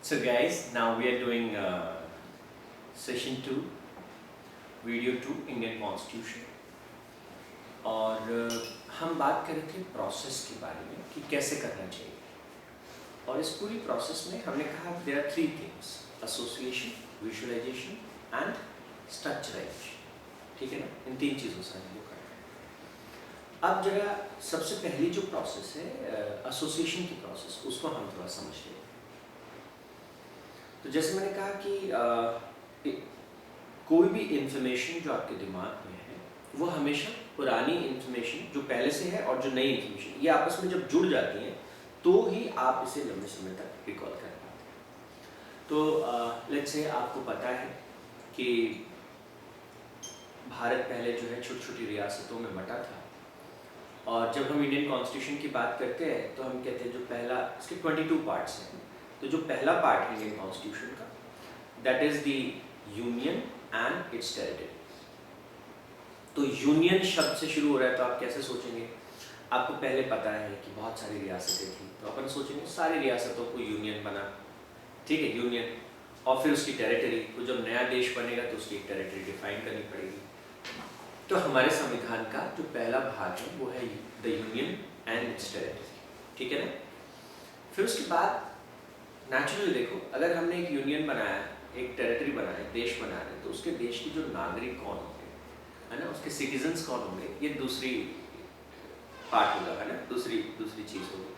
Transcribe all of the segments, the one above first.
So guys, now we are doing session 2, video 2, Indian Constitution. और हम बात कर रहे थे प्रोसेस के बारे में कि कैसे करना चाहिए। और इस पूरी प्रोसेस में हमने कहा there are 3 things: association, visualisation and structurisation. ठीक है ना, इन 3 चीज़ों से हम लोग कर रहे हैं। अब जरा सबसे पहली जो प्रोसेस है एसोसिएशन की प्रोसेस, उसको हम थोड़ा समझ लें। तो जैसे मैंने कहा कि कोई भी इंफॉर्मेशन जो आपके दिमाग में है वो हमेशा पुरानी इंफॉर्मेशन जो पहले से है और जो नई इंफॉर्मेशन, ये आपस में जब जुड़ जाती हैं तो ही आप इसे लंबे समय तक रिकॉल कर पाते हैं। तो लेट्स से आपको पता है कि भारत पहले जो है छोटी छोटी रियासतों में बटा था, और जब हम इंडियन कॉन्स्टिट्यूशन की बात करते हैं तो हम कहते हैं जो पहला, इसके 22 पार्ट्स हैं। तो जो पहला पार्ट है इंडियन कॉन्स्टिट्यूशन का, that is the union and it's territory. तो यूनियन शब्द से शुरू हो रहा है, तो आप कैसे सोचेंगे? आपको पहले पता है कि बहुत सारी रियासतें थी, तो अपन सोचेंगे सारी रियासतों को यूनियन बना, ठीक है, यूनियन। और फिर उसकी टेरिटरी, तो जब नया देश बनेगा तो उसकी टेरिटरी डिफाइन करनी पड़ेगी। तो हमारे संविधान का जो पहला भाग है वो है the union and it's territory, ठीक है ना। फिर उसके बाद नेचुरली देखो, अगर हमने एक यूनियन बनाया, एक टेरिटरी बनाया, देश बना रहे, तो उसके देश के जो नागरिक कौन होंगे, है ना, उसके सिटीजन्स कौन होंगे, ये दूसरी पार्ट होगा, है ना, दूसरी चीज़ होगी।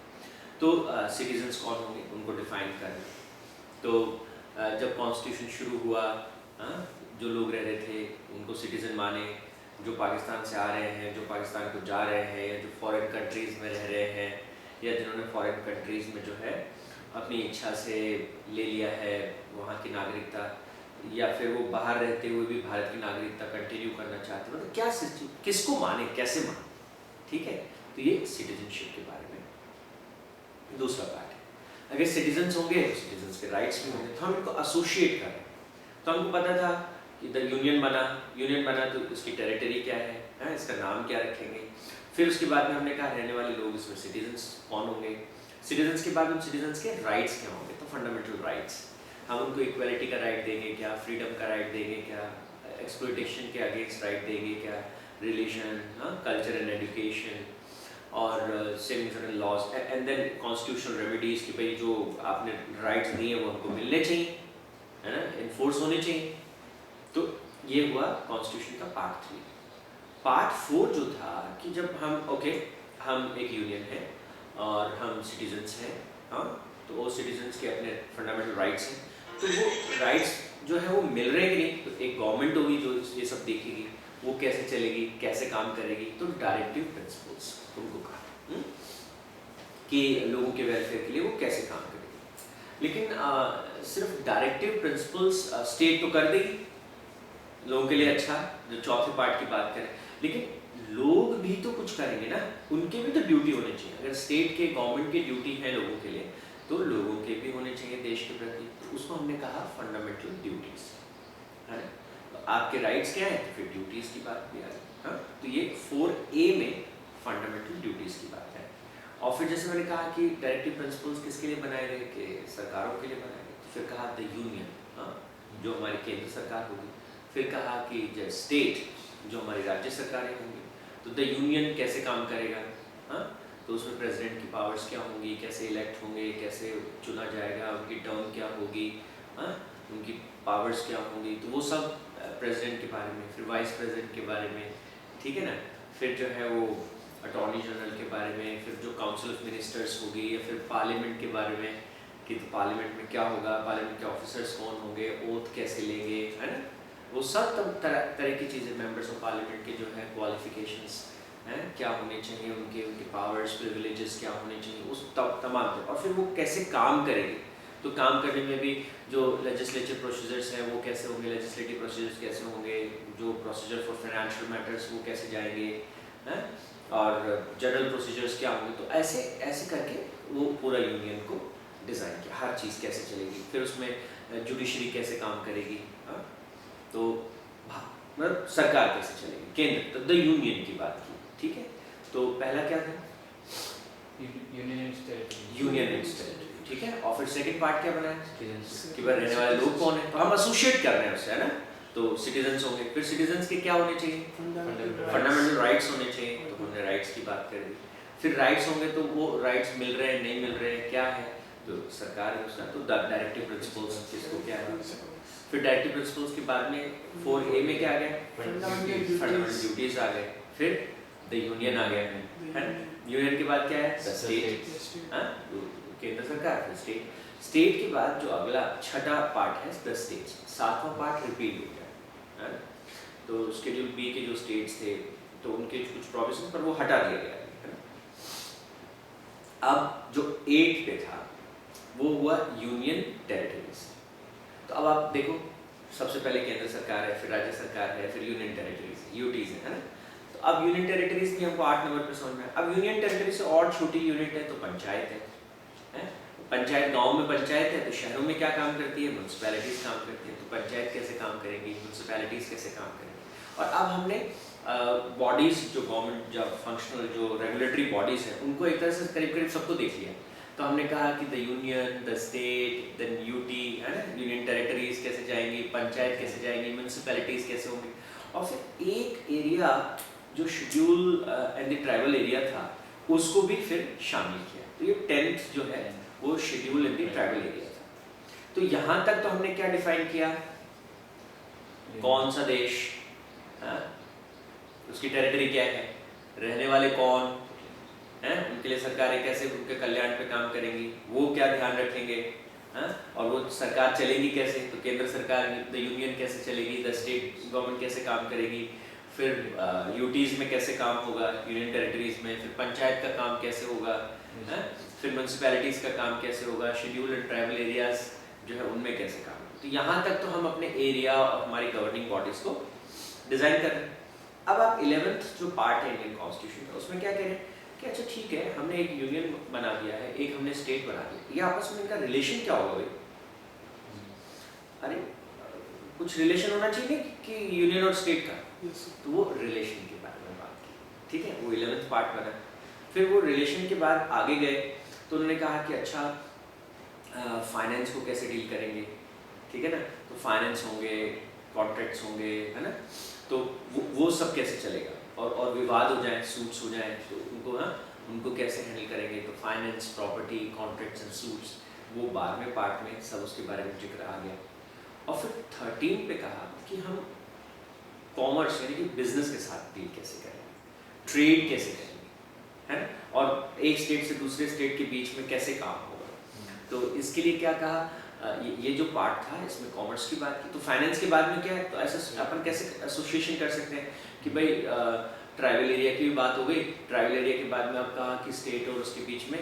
तो सिटीजन्स कौन होंगे उनको डिफाइन करना। तो जब कॉन्स्टिट्यूशन शुरू हुआ, जो लोग रह रहे थे उनको सिटीजन माने, जो पाकिस्तान से आ रहे हैं, जो पाकिस्तान को जा रहे हैं, या जो फॉरेन कंट्रीज़ में रह रहे हैं, या जिन्होंने फॉरेन कंट्रीज़ में जो है अपनी इच्छा से ले लिया है वहाँ की नागरिकता, या फिर वो बाहर रहते हुए भी भारत की नागरिकता कंटिन्यू करना चाहते हैं, मतलब क्या सिस्टम, किसको माने, कैसे माने, ठीक है। तो ये सिटीजनशिप के बारे में दूसरा पार्ट है। अगर सिटीजन्स होंगे तो सिटीजन्स के राइट्स भी होंगे। तो हम इनको एसोसिएट कर रहे हैं। तो हमको पता था कि द यूनियन बना तो इसकी टेरिटरी क्या है, इसका नाम क्या रखेंगे। फिर उसके बाद में हमने कहा रहने वाले लोग इसमें सिटीजन्स कौन होंगे, सिटीजन्स के बाद उन सिटीजन्स के राइट्स क्या होंगे। तो फंडामेंटल राइट्स, हम उनको इक्वलिटी का राइट देंगे क्या, फ्रीडम का राइट देंगे क्या, एक्सप्लॉयटेशन के अगेंस्ट राइट देंगे क्या, रिलीजन, कल्चर एंड एजुकेशन, और saving certain laws, and then constitutional remedies, कि भाई जो आपने राइट्स दिए वो हमको मिलने चाहिए, है ना, इन्फोर्स होने चाहिए। तो ये हुआ कॉन्स्टिट्यूशन का पार्ट 3। पार्ट 4 जो था कि जब हम एक यूनियन है और हम सिटीजन्स हैं, हाँ, तो वो सिटीजन्स के अपने फंडामेंटल राइट्स हैं, तो वो राइट्स जो है वो मिल रहे हैं कि नहीं। तो एक गवर्नमेंट होगी जो ये सब देखेगी, वो कैसे चलेगी, कैसे काम करेगी। तो डायरेक्टिव प्रिंसिपल्स उनको कहा कि लोगों के वेलफेयर के लिए वो कैसे काम करेगी। लेकिन सिर्फ डायरेक्टिव प्रिंसिपल्स स्टेट तो कर देगी लोगों के लिए, अच्छा, जो चौथे पार्ट की बात करें, लेकिन लोग भी तो कुछ करेंगे ना, उनके भी तो ड्यूटी होने चाहिए। अगर स्टेट के, गवर्नमेंट की ड्यूटी है लोगों के लिए, तो लोगों के भी होने चाहिए देश के प्रति। तो उसको हमने कहा फंडामेंटल ड्यूटीज, है ना। तो आपके राइट्स क्या है, तो फिर ड्यूटीज की बात भी आ गई, हाँ। तो ये 4A में फंडामेंटल ड्यूटीज की बात है। और फिर जैसे मैंने कहा कि डायरेक्टिव प्रिंसिपल्स किसके लिए बनाए गए, कि सरकारों के लिए बनाए गए। तो फिर कहा द यूनियन, जो हमारी केंद्र सरकार होगी। फिर कहा कि जो स्टेट, जो हमारी राज्य सरकारें होंगी। तो द यूनियन कैसे काम करेगा, हाँ, तो उसमें प्रेसिडेंट की पावर्स क्या होंगी, कैसे इलेक्ट होंगे, कैसे चुना जाएगा, उनकी टर्म क्या होगी, हाँ, उनकी पावर्स क्या होंगी। तो वो सब प्रेसिडेंट के बारे में, फिर वाइस प्रेसिडेंट के बारे में, ठीक है ना। फिर जो है वो अटॉर्नी जनरल के बारे में, फिर जो काउंसिल ऑफ मिनिस्टर्स होगी, या फिर पार्लियामेंट के बारे में कि तो पार्लियामेंट में क्या होगा, पार्लियामेंट के ऑफिसर्स कौन होंगे, ओथ कैसे लेंगे, है ना। वो सब तरह की चीज़ें, मेंबर्स ऑफ पार्लियामेंट के जो है क्वालिफिकेशंस हैं क्या होने चाहिए, उनके पावर्स, प्रिविलेजेस क्या होने चाहिए, उस तमाम। और फिर वो कैसे काम करेगी। तो काम करने में भी जो लेजिस्लेटिव प्रोसीजर्स हैं वो कैसे होंगे, लेजिस्लेटिव प्रोसीजर्स कैसे होंगे, जो प्रोसीजर फॉर फाइनेंशियल मैटर्स वो कैसे जाएंगे, हैं, और जनरल प्रोसीजर्स क्या होंगे। तो ऐसे करके वो पूरा यूनियन को डिज़ाइन किया, हर चीज़ कैसे चलेगी। फिर उसमें जुडिशरी कैसे काम करेगी, हाँ, तो मतलब सरकार कैसे चलेगी, केंद्र, तो द यूनियन की बात की, ठीक है। तो पहला क्या था, यूनियन एंड टेरिटरी, ठीक है। और फिर सेकंड पार्ट क्या बना है कि भाई रहने वाले लोग कौन है, तो हम एसोसिएट कर रहे हैं उससे, है ना। तो सिटीजन्स होंगे, फिर सिटीजन्स के क्या होने चाहिए, फंडामेंटल राइट्स होने चाहिए, तो हमने राइट्स की बात कर दी। फिर राइट्स होंगे तो वो राइट्स मिल रहे हैं नहीं मिल रहे हैं क्या है, तो सरकार है उसका, तो डायरेक्टिव प्रिंसिपल्स जिसको क्या है। फिर डायरेक्टिव प्रिंसिपल्स के बाद में 4A में क्या आ गया, फंडामेंटल ड्यूटीज आ गए। फिर द यूनियन आ गया है, यूनियन के बाद क्या है, द स्टेट, केंद्र सरकार, फिर स्टेट। स्टेट के बाद जो अगला छठा पार्ट है द स्टेट्स, सातवां पार्ट रिपीट हो गया है। तो शेड्यूल बी के जो स्टेट्स थे तो उनके कुछ प्रोविजन पर वो हटा दिया गया है। अब जो 8 पे था वो हुआ यूनियन टेरिटरीज। तो अब आप देखो, सबसे पहले केंद्र सरकार है, फिर राज्य सरकार है, फिर यूनियन टेरिटरीज, यूटीज है ना। तो अब यूनियन टेरिटरीज भी हमको 8 नंबर पे समझ में। अब यूनियन टेरिटरी से और छोटी यूनिट है तो पंचायत है। पंचायत, गांव में पंचायत है तो शहरों में क्या काम करती है, म्यूनसिपैलिटीज काम करती है। तो पंचायत कैसे काम करेंगी, म्यूनसिपैलिटीज कैसे काम करेंगी। और अब हमने बॉडीज जो गवर्नमेंट जो फंक्शनल जो रेगुलेटरी बॉडीज हैं उनको एक तरह से करीब करीब सबको देख लिया। तो हमने कहा कि the union, the state, then UT है ना, यूनियन टेरिटरीज कैसे जाएंगी, पंचायत कैसे जाएंगी, म्यूनसिपैलिटीज कैसे होंगी। और फिर एक एरिया जो schedule and the tribal area था उसको भी फिर शामिल किया। तो ये 10th जो है वो schedule and the tribal area था। तो यहाँ तक तो हमने क्या डिफाइन किया, कौन सा देश, उसकी टेरिटरी क्या है, रहने वाले कौन हैं, उनके लिए सरकारें कैसे उनके कल्याण पे काम करेंगी, वो क्या ध्यान रखेंगे, और वो सरकार चलेगी कैसे, तो केंद्र सरकार द यूनियन कैसे चलेगी, द स्टेट गवर्नमेंट कैसे काम करेगी, फिर यूटीज में कैसे काम होगा, यूनियन टेरिटरीज में, फिर पंचायत का काम कैसे होगा, फिर म्यूनसिपैलिटीज का काम कैसे होगा, शेड्यूल एंड ट्राइबल एरियाज जो है उनमें कैसे काम होगा। तो यहाँ तक तो हम अपने एरिया और हमारी गवर्निंग बॉडीज को डिजाइन कर रहे हैं। अब आप 11th जो पार्ट है इंडियन कॉन्स्टिट्यूशन का उसमें क्या कह रहे हैं कि अच्छा ठीक है, हमने एक यूनियन बना दिया है, एक हमने स्टेट बना दिया, ये आपस में इनका रिलेशन क्या होगा भाई। अरे कुछ रिलेशन होना चाहिए कि यूनियन और स्टेट का, तो वो रिलेशन के बारे में बात की, ठीक है, वो 11th पार्ट बना। फिर वो रिलेशन के बाद आगे गए तो उन्होंने कहा कि अच्छा फाइनेंस को कैसे डील करेंगे, ठीक है ना, तो फाइनेंस होंगे, कॉन्ट्रैक्ट्स होंगे, है ना, तो वो सब कैसे चलेगा, और विवाद हो जाए, सूट्स हो जाए तो उनको कैसे हैंडल करेंगे। तो finance, property, contracts and suits, वो 12वें पार्ट में सब उसके बारे में जिक्र आ गया। और फिर 13 पे कहा कि हम कॉमर्स यानी कि बिजनेस के साथ डील कैसे करेंगे, ट्रेड कैसे करेंगे, है ना, और एक स्टेट से दूसरे स्टेट के बीच में कैसे काम होगा। तो इसके लिए क्या कहा, ये जो पार्ट था इसमें कॉमर्स की बात की। तो फाइनेंस के बाद में क्या है, तो ऐसा अपन कैसे एसोसिएशन कर सकते हैं कि भाई ट्राइबल एरिया की भी बात हो गई, ट्राइबल एरिया के बाद में आप कहा कि स्टेट और उसके बीच में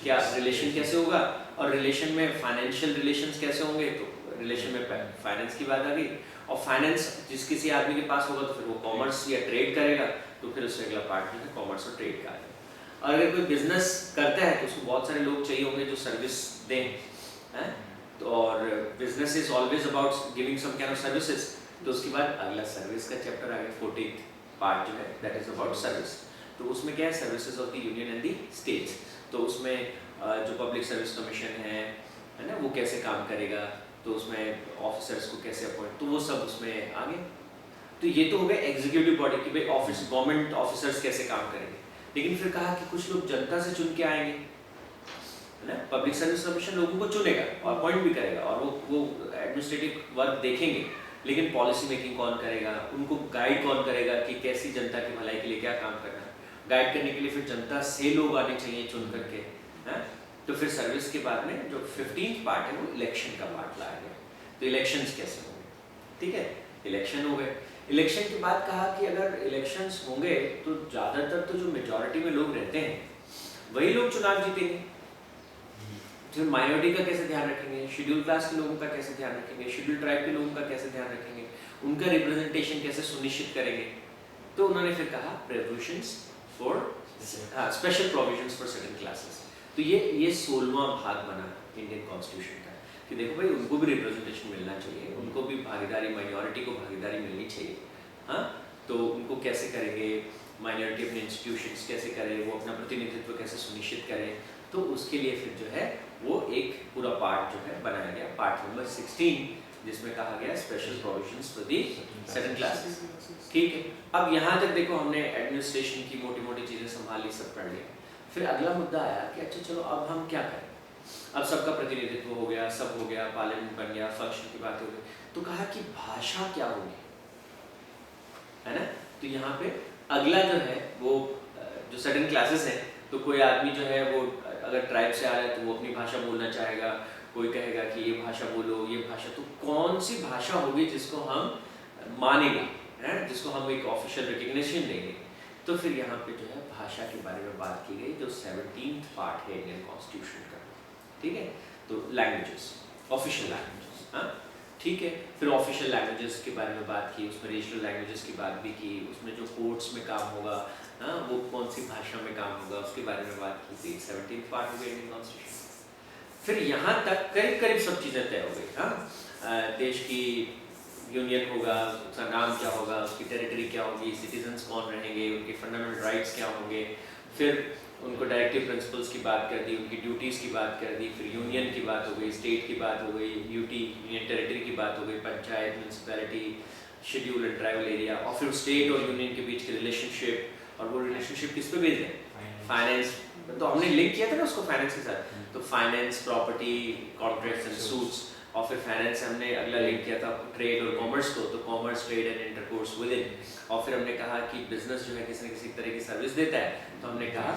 क्या रिलेशन कैसे होगा, और रिलेशन में फाइनेंशियल रिलेशंस कैसे होंगे, तो रिलेशन में फाइनेंस की बात आ गई। और फाइनेंस जिस किसी आदमी के पास होगा तो फिर वो कॉमर्स या ट्रेड करेगा, तो फिर उससे अगला पार्ट जो है कॉमर्स और ट्रेड का आ जाएगा। और अगर कोई बिजनेस करता है तो उसको बहुत सारे लोग चाहिए होंगे जो सर्विस दें, हैं, तो और business is always about giving some kind of services. तो उसके बाद अगला सर्विस का चैप्टर आ गया, 14th पार्ट जो है दैट इज अबाउट सर्विस। तो उसमें क्या है, services of the union and the states. तो उसमें जो पब्लिक सर्विस कमीशन है ना, वो कैसे काम करेगा, तो उसमें ऑफिसर्स को कैसे अपॉइंट, तो वो सब उसमें आ गए। तो ये तो हो गया एग्जीक्यूटिव बॉडी की भाई ऑफिस गवर्नमेंट ऑफिसर्स कैसे काम करेंगे। लेकिन फिर कहा कि कुछ लोग जनता से चुन के आएंगे, है ना, पब्लिक सर्विस कमीशन लोगों को चुनेगा और अपॉइंट भी करेगा, और वो एडमिनिस्ट्रेटिव वर्क देखेंगे, लेकिन पॉलिसी मेकिंग कौन करेगा, उनको गाइड कौन करेगा कि कैसी जनता की भलाई के लिए क्या काम करना है। गाइड करने के लिए फिर जनता से लोग आने चाहिए चुन करके, है। तो फिर सर्विस के बाद में जो 15th पार्ट है वो इलेक्शन का पार्ट लाया गया। तो इलेक्शंस कैसे होंगे, ठीक है, इलेक्शन हो गए। इलेक्शन के बाद कहा कि अगर इलेक्शंस होंगे तो ज़्यादातर तो जो मेजॉरिटी में लोग रहते हैं वही लोग चुनाव जीतेंगे। फिर माइनॉरिटी का कैसे ध्यान रखेंगे, शेड्यूल क्लास के लोगों का कैसे ध्यान रखेंगे, शेड्यूल ट्राइब के लोगों का कैसे ध्यान रखेंगे, उनका रिप्रेजेंटेशन कैसे सुनिश्चित करेंगे। तो उन्होंने फिर कहा provisions for special provisions for certain classes. तो ये 16वां भाग बना इंडियन कॉन्स्टिट्यूशन का कि देखो भाई उनको भी रिप्रेजेंटेशन मिलना चाहिए, उनको भी भागीदारी, माइनॉरिटी को भागीदारी मिलनी चाहिए। हाँ, तो उनको कैसे करेंगे, माइनॉरिटी अपने इंस्टीट्यूशंस कैसे करें, वो अपना प्रतिनिधित्व कैसे सुनिश्चित करें, तो उसके लिए फिर जो है वो एक पूरा पार्ट जो है बनाया गया, पार्ट नंबर 16, जिसमें कहा गया special provisions for the certain classes. ठीक है, अब यहाँ तक देखो हमने एडमिनिस्ट्रेशन की मोटी मोटी चीज़ें संभाली, सब पढ़ लिया। फिर अगला मुद्दा आया कि अच्छा चलो अब हम क्या करें, अब सबका प्रतिनिधित्व हो गया, सब हो गया, पार्लियामेंट बन गया, फंक्शन की बात हो गई, तो कहा कि भाषा क्या होगी, है ना। तो यहाँ पे अगला जो है वो जो सर्टेन क्लासेस हैं, तो कोई आदमी जो है वो अगर ट्राइब से आ रहा है तो वो अपनी भाषा बोलना चाहेगा, कोई कहेगा कि ये भाषा बोलो, ये भाषा, तो कौन सी भाषा होगी जिसको हम मानेंगे, है, जिसको हम एक ऑफिशियल रिकग्निशन देंगे। तो फिर यहाँ पे जो है भाषा के बारे में बात की गई, जो 17th पार्ट है इंडियन कॉन्स्टिट्यूशन का। ठीक है, तो लैंग्वेजेस, ऑफिशियल लैंग्वेजेस, हाँ ठीक है। फिर ऑफिशियल लैंग्वेजेस के बारे में बात की, उसमें रीजनल लैंग्वेजेस की बात भी की, उसमें जो कोर्ट्स में काम होगा, हाँ वो कौन सी भाषा में काम होगा, उसके बारे में बात की थी। 17th पार्ट हो गया इंडियन कॉन्स्टिट्यूशन। फिर यहाँ तक करीब करीब सब चीज़ें तय हो गई, हाँ देश की यूनियन होगा, उसका नाम क्या होगा, उसकी टेरिटरी क्या होगी, सिटीजन्स कौन रहेंगे, उनके फंडामेंटल राइट्स क्या होंगे, फिर उनको डायरेक्टिव प्रिंसिपल्स की बात कर दी, उनकी ड्यूटीज़ की बात कर दी, फिर यूनियन की बात हो गई, स्टेट की बात हो गई, यूटी यूनियन टेरिटरी की बात हो गई, panchayat, municipality, schedule and tribal area, और फिर स्टेट और यूनियन के बीच के रिलेशनशिप, और वो रिलेशनशिप किस पे बेस्ड है, फाइनेंस। तो हमने लिंक किया था ना उसको फाइनेंस के साथ, तो finance, property, contracts and suits, और फिर फाइनेंस से हमने अगला लिंक किया था ट्रेड और कॉमर्स को, तो commerce, trade and intercourse with in. और फिर हमने कहा कि बिजनेस जो है किसी न किसी तरह की सर्विस देता है, तो हमने कहा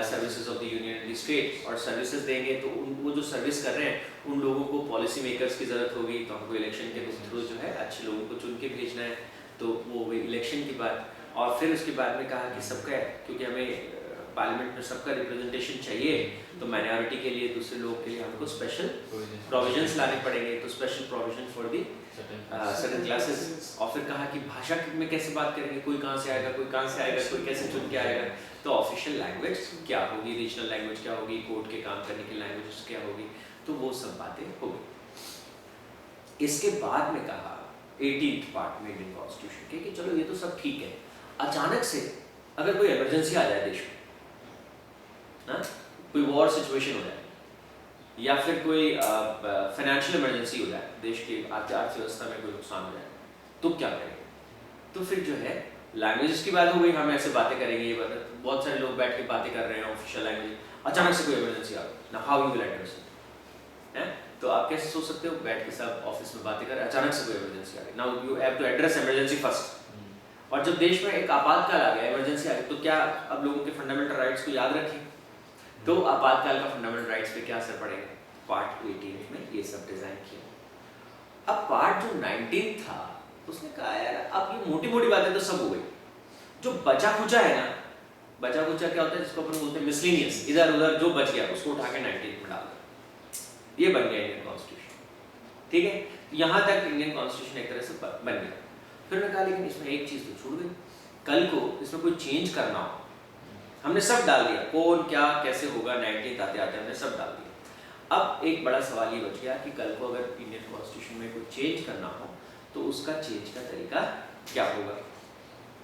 services of the union and the state, और सर्विसेज देंगे तो वो जो सर्विस कर रहे हैं उन लोगों को पॉलिसी मेकर्स की ज़रूरत होगी, तो हमको इलेक्शन के थ्रू जो है अच्छे लोगों को चुन के भेजना है, तो वो इलेक्शन की बात। और फिर उसके बाद में कहा कि सबका, क्योंकि हमें पार्लियामेंट में सबका रिप्रेजेंटेशन चाहिए, तो माइनॉरिटी के लिए, दूसरे लोग के लिए हमको स्पेशल प्रोविजंस लाने पड़ेंगे, तो special provision for the certain classes. और फिर कहा कि भाषा में कैसे बात करेंगे, कोई कहाँ से आएगा, कोई कहाँ से आएगा, कोई कैसे चुन के आएगा, तो ऑफिशियल लैंग्वेज क्या होगी, रीजनल लैंग्वेज क्या होगी, कोर्ट के काम करने की लैंग्वेज क्या होगी, तो वो सब बातें हो गई। इसके बाद में कहा 18th पार्ट में इंडियन कॉन्स्टिट्यूशन के कि चलो ये तो सब ठीक है, अचानक से अगर कोई इमरजेंसी आ जाए देश में, ना कोई वॉर सिचुएशन हो जाए, या फिर कोई फाइनेंशियल इमरजेंसी हो जाए, देश की अर्थव्यवस्था में कोई नुकसान हो जाए, तो क्या करेंगे। तो फिर जो है लैंग्वेजेस की बात हो गई, हम ऐसे बातें करेंगे, ये बहुत सारे लोग बैठ के बातें कर रहे हैं ऑफिशियल लैंग्वेज, अचानक से कोई इमरजेंसी आ गई ना, how you will address it, है। तो आप कैसे सोच सकते हो, बैठ के सब ऑफिस में बातें कर, अचानक से कोई इमरजेंसी आ गई, now you have to address emergency first. और जब देश में एक आपातकाल आ गया, इमरजेंसी आ गई, तो क्या अब लोगों के फंडामेंटल राइट्स को याद रखें, तो आपातकाल का फंडामेंटल राइट्स पे क्या असर पड़ेगा, पार्ट 18 में ये सब डिजाइन किया। अब पार्ट जो 19 था उसने कहा यार अब ये मोटी मोटी बातें तो सब हो गई, जो बचा खुचा है ना, बचा खुचा क्या होता है जिसको अपन बोलते हैं मिसलेनियस, इधर उधर जो बच गया उसको उठा के 19 में डाल दो, ये बन गया इंडियन कॉन्स्टिट्यूशन। ठीक है, यहाँ तक इंडियन कॉन्स्टिट्यूशन एक तरह से बन गया। फिर मैं कहा लेकिन इसमें एक चीज़ तो छूट गई, कल को इसमें कोई चेंज करना हो, हमने सब डाल दिया, कौन क्या कैसे होगा, 19 आते आते हमने सब डाल दिया। अब एक बड़ा सवाल ये बच गया कि कल को अगर इंडियन कॉन्स्टिट्यूशन में कोई चेंज करना हो तो उसका चेंज का तरीका क्या होगा,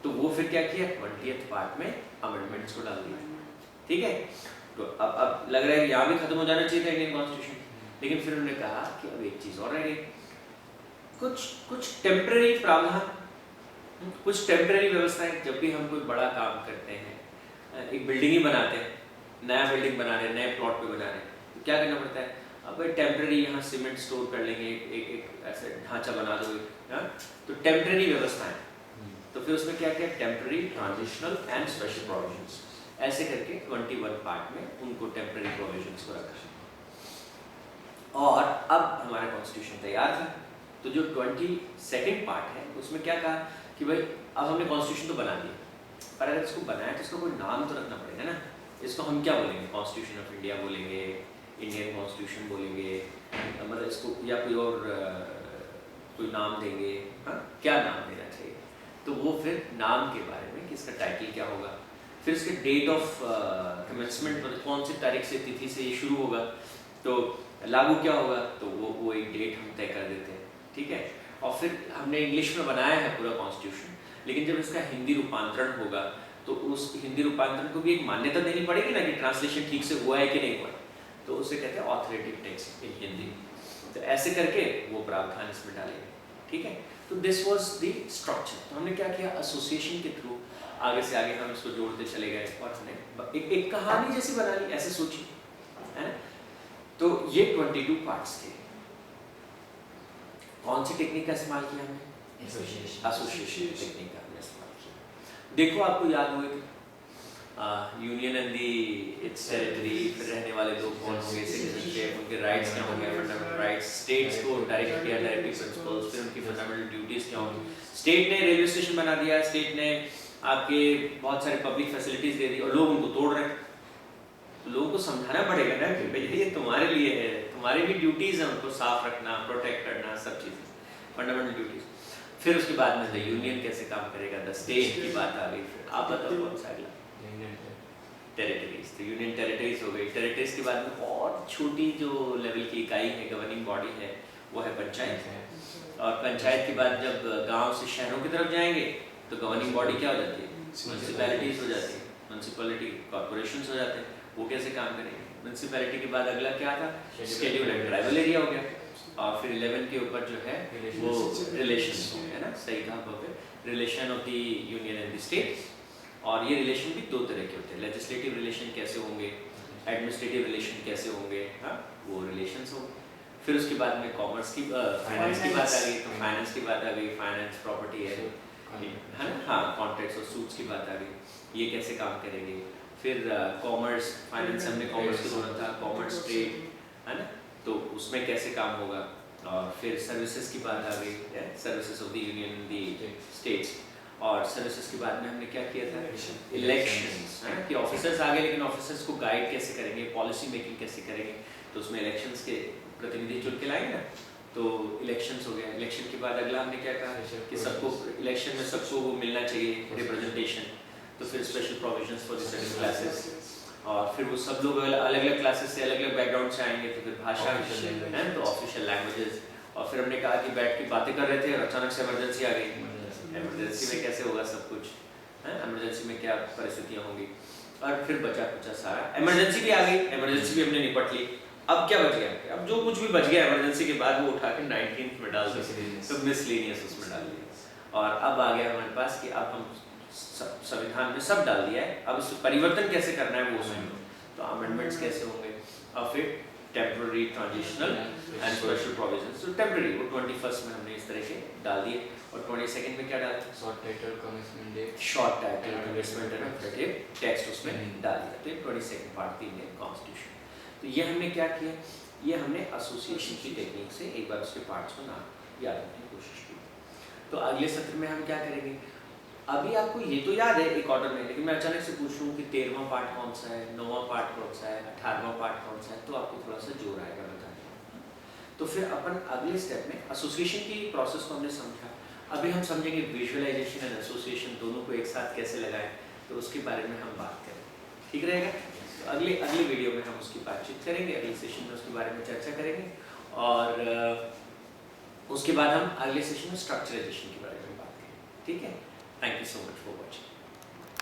तो वो फिर क्या किया, 20th पार्ट में अमेंडमेंट्स को डाल दिया। ठीक है, तो अब लग रहा है कि यहाँ भी खत्म हो जाना चाहिए था इंडियन कॉन्स्टिट्यूशन, लेकिन फिर उन्होंने कहा कि अब एक चीज़ और रह गई, कुछ टेम्परेरी प्रावधान, कुछ टेम्परेरी व्यवस्थाएं। जब भी हम कोई बड़ा काम करते हैं, एक बिल्डिंग ही बनाते हैं, नया बिल्डिंग बना रहे हैं, नए प्लॉट पे बना रहे हैं, तो क्या करना पड़ता है, अब टेम्परेरी यहाँ सीमेंट स्टोर कर लेंगे, एक ऐसे ढांचा बना दो, तो टेम्परेरी व्यवस्थाएं। तो फिर उसमें क्या क्या, temporary, transitional and special provisions, ऐसे करके 21 पार्ट में उनको टेम्परेरी प्रोविजंस को रखा। और अब हमारा कॉन्स्टिट्यूशन तैयार था, तो जो 22nd पार्ट है उसमें क्या कहा कि भाई अब हमने कॉन्स्टिट्यूशन तो बना दिया, पर अगर इसको बनाया तो इसको कोई नाम तो रखना पड़ेगा ना। इसको हम क्या बोलेंगे, कॉन्स्टिट्यूशन ऑफ इंडिया बोलेंगे, इंडियन कॉन्स्टिट्यूशन बोलेंगे, मतलब इसको या कोई और कोई नाम देंगे, हाँ क्या नाम देना चाहिए। तो वो फिर नाम के बारे में कि इसका टाइटल क्या होगा, फिर इसके डेट ऑफ कमेंसमेंट, मतलब कौन सी तारीख से, तिथि से ये शुरू होगा, तो लागू क्या होगा, तो वो एक डेट हम तय कर देते हैं। ठीक है, और फिर हमने इंग्लिश में बनाया है पूरा कॉन्स्टिट्यूशन, लेकिन जब इसका हिंदी रूपांतरण होगा तो उस हिंदी रूपांतरण को भी एक मान्यता देनी पड़ेगी ना कि ट्रांसलेशन ठीक से हुआ है कि नहीं हुआ है, तो उसे कहते हैं ऑथोरेटिव टेक्स्ट इन हिंदी। तो ऐसे करके वो प्रावधान इसमें डालेंगे, ठीक है। तो दिस वाज द स्ट्रक्चर। तो हमने क्या किया, एसोसिएशन के थ्रू आगे से आगे हम इसको जोड़ते चले गए और हमने एक कहानी जैसी बना ली, ऐसे सोचिए, है ना। तो ये 22 पार्ट्स थे। कौन सी टेक्निक का इस्तेमाल किया हमने? एसोसिएशन टेक्निक का हमने इस्तेमाल किया। देखो आपको याद होगा कि union and the it's territory, फिर रहने वाले लोग कौन होंगे, सिटीजनशिप, उनके राइट्स क्या होंगे, फंडामेंटल राइट्स, स्टेट्स को डायरेक्ट किया, डायरेक्टिव प्रिंसिपल्स, फिर उनकी फंडामेंटल ड्यूटीज क्या होंगी। स्टेट ने रेलवे स्टेशन बना दिया, स्टेट ने आपके बहुत सारे पब्लिक फैसिलिटीज दे दी और लोग उनको तोड़ रहे हैं। तो लोगों को समझाना पड़ेगा ना कि भाई ये तुम्हारे लिए है, तुम्हारी भी ड्यूटीज है उनको साफ रखना, प्रोटेक्ट करना, सब चीजें फंडामेंटल ड्यूटीज। फिर उसके बाद में द यूनियन कैसे काम करेगा, द स्टेट की बात आ गई। फिर आप बताओ कौन सा अगला? टेरिटरीज। तो यूनियन टेरिटरीज हो गई। टेरिटरीज के बाद में और छोटी जो लेवल की इकाई है, गवर्निंग बॉडी है, वो है पंचायत। और पंचायत के बाद जब गांव से शहरों की तरफ जाएंगे तो गवर्निंग बॉडी क्या हो जाती है? म्यूनसिपैलिटीज हो जाती है, म्यूनसिपैलिटी कॉर्पोरेशंस हो जाते हैं। वो कैसे काम करेंगे? म्यूनसिपैलिटी के बाद अगला क्या था? शेड्यूल एंड ट्राइबल एरिया हो गया। और फिर 11 के ऊपर जो है वो रिलेशंस हो गया ना, सही कहा Bhavya, relation of the union and the state. और ये रिलेशन भी दो तरह के होते हैं, लेजिस्लेटिव रिलेशन कैसे होंगे, एडमिनिस्ट्रेटिव रिलेशन कैसे होंगे, हाँ वो रिलेशंस होंगे। फिर उसके बाद में कॉमर्स की फाइनेंस की बात आ गई, तो फाइनेंस की बात आ गई, फाइनेंस प्रॉपर्टी है ना, हाँ कॉन्ट्रैक्ट्स और सूट्स की बात आ गई, ये कैसे काम करेंगे। फिर कॉमर्स, फाइनेंस हमने कॉमर्स को जोड़ा था, कॉमर्स ट्रेड है ना, तो उसमें कैसे काम होगा। और फिर सर्विसेज की बात आ गई, services of the union the states. और सर्विसेज के बाद में हमने क्या किया था? इलेक्शंस, है ना, कि ऑफिसर्स आ गए, लेकिन ऑफिसर्स को गाइड कैसे करेंगे, पॉलिसी मेकिंग कैसे करेंगे। तो उसमें इलेक्शंस के प्रतिनिधि चुन के लाएंगे ना, तो इलेक्शंस हो गया। इलेक्शन के बाद अगला हमने क्या कहा कि सबको इलेक्शन में सबको वो मिलना चाहिए रिप्रेजेंटेशन। तो फिर special provisions for the scheduled classes. और फिर वो सब लोग अलग अलग क्लासेस से, अलग अलग बैकग्राउंड से आएंगे, तो फिर भाषा है तो ऑफिशियल लैंग्वेजेस। और फिर हमने कहा कि बैठ के बातें कर रहे थे और अचानक से इमरजेंसी आ गई। इमरजेंसी में कैसे होगा सब कुछ, है इमरजेंसी में क्या परिस्थितियाँ होंगी। और फिर बचा कुचा सारा, इमरजेंसी भी आ गई, इमरजेंसी भी हमने निपट ली। अब क्या बच गया? अब जो कुछ भी बच गया इमरजेंसी के बाद वो उठा के 19th में डाल दिया, तो मिसलेनियस उसमें डाल दिया। और अब आ गया हमारे पास कि अब हम संविधान में सब डाल दिया है, अब इस परिवर्तन कैसे करना है वो उसमें, तो अमेंडमेंट्स कैसे होंगे। और फिर temporary, transitional and special provisions. तो टेम्पररी वो 21st में हमने इस तरह के डाल दिए। और 22nd में क्या डाला? Short title commitment and text उसमें डाल दिया। तो ये 22nd पार्ट थी इंडियन कॉन्स्टिट्यूशन। तो ये हमने क्या किया, ये हमने एसोसिएशन की टेक्निक से एक बार उसके पार्ट्स को नाम याद रखने की कोशिश की। तो अगले सत्र में हम क्या करेंगे, अभी आपको ये तो याद है एक ऑर्डर में, लेकिन मैं अचानक से पूछ लूँ कि 13वां पार्ट कौन सा है, 9वां पार्ट कौन सा है, 18वां पार्ट कौन सा है, तो आपको थोड़ा सा जोर आएगा बताने। तो फिर अपन अगले स्टेप में एसोसिएशन की प्रोसेस को हमने समझा। अभी हम समझेंगे विजुअलाइजेशन एंड एसोसिएशन दोनों को एक साथ कैसे लगाएं, तो उसके बारे में हम बात करेंगे, ठीक रहेगा। तो अगले वीडियो में हम उसकी बातचीत करेंगे, अगले सेशन में उसके बारे में चर्चा करेंगे। और उसके बाद हम अगले सेशन में स्ट्रक्चराइजेशन के बारे में बात करेंगे, ठीक है। Thank you so much for watching.